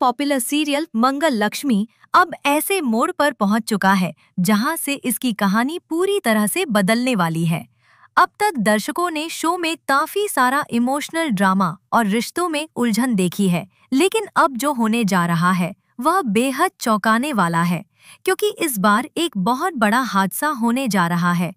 Popular serial मंगल लक्ष्मी अब ऐसे मोड़ पर पहुंच चुका है जहां से इसकी कहानी पूरी तरह से बदलने वाली है। अब तक दर्शकों ने शो में काफी सारा इमोशनल ड्रामा और रिश्तों में उलझन देखी है, लेकिन अब जो होने जा रहा है वह बेहद चौंकाने वाला है, क्योंकि इस बार एक बहुत बड़ा हादसा होने जा रहा है,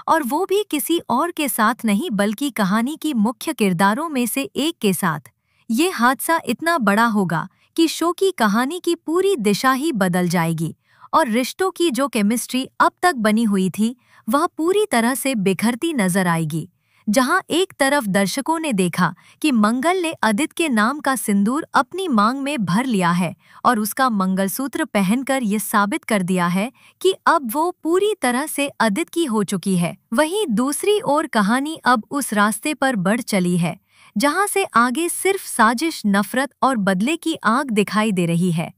और वो भी किसी और के साथ नहीं बल्कि कहानी की मुख्य किरदारों में से एक के साथ। ये हादसा इतना बड़ा होगा कि शो की कहानी की पूरी दिशा ही बदल जाएगी और रिश्तों की जो केमिस्ट्री अब तक बनी हुई थी वह पूरी तरह से बिखरती नजर आएगी। जहां एक तरफ दर्शकों ने देखा कि मंगल ने अदित के नाम का सिंदूर अपनी मांग में भर लिया है और उसका मंगलसूत्र पहनकर ये साबित कर दिया है कि अब वो पूरी तरह से अदित की हो चुकी है, वहीं दूसरी ओर कहानी अब उस रास्ते पर बढ़ चली है जहां से आगे सिर्फ साजिश, नफरत और बदले की आग दिखाई दे रही है।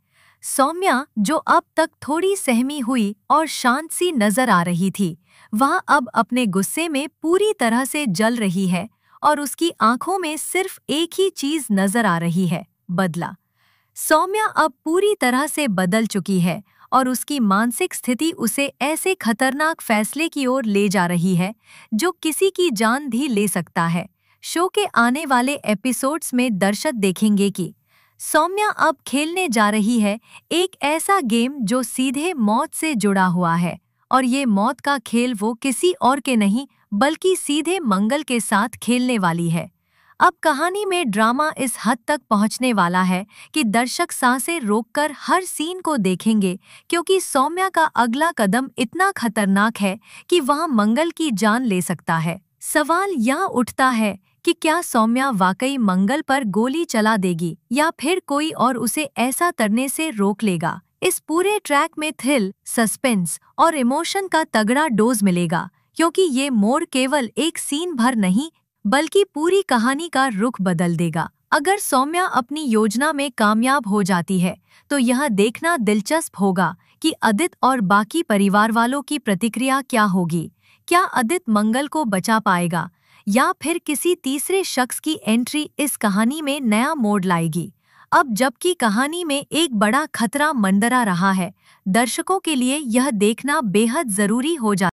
सौम्या, जो अब तक थोड़ी सहमी हुई और शांत सी नजर आ रही थी, वह अब अपने गुस्से में पूरी तरह से जल रही है और उसकी आंखों में सिर्फ एक ही चीज नजर आ रही है, बदला। सौम्या अब पूरी तरह से बदल चुकी है और उसकी मानसिक स्थिति उसे ऐसे खतरनाक फैसले की ओर ले जा रही है जो किसी की जान भी ले सकता है। शो के आने वाले एपिसोड्स में दर्शक देखेंगे कि सौम्या अब खेलने जा रही है एक ऐसा गेम जो सीधे मौत से जुड़ा हुआ है, और ये मौत का खेल वो किसी और के नहीं बल्कि सीधे मंगल के साथ खेलने वाली है। अब कहानी में ड्रामा इस हद तक पहुंचने वाला है कि दर्शक सांसें रोककर हर सीन को देखेंगे, क्योंकि सौम्या का अगला कदम इतना खतरनाक है कि वह मंगल की जान ले सकता है। सवाल यह उठता है कि क्या सौम्या वाकई मंगल पर गोली चला देगी या फिर कोई और उसे ऐसा करने से रोक लेगा। इस पूरे ट्रैक में थ्रिल, सस्पेंस और इमोशन का तगड़ा डोज मिलेगा, क्योंकि ये मोड़ केवल एक सीन भर नहीं बल्कि पूरी कहानी का रुख बदल देगा। अगर सौम्या अपनी योजना में कामयाब हो जाती है तो यह देखना दिलचस्प होगा कि अदित और बाकी परिवार वालों की प्रतिक्रिया क्या होगी। क्या अदित मंगल को बचा पाएगा या फिर किसी तीसरे शख्स की एंट्री इस कहानी में नया मोड़ लाएगी। अब जबकि कहानी में एक बड़ा खतरा मंडरा रहा है, दर्शकों के लिए यह देखना बेहद जरूरी हो जाता है।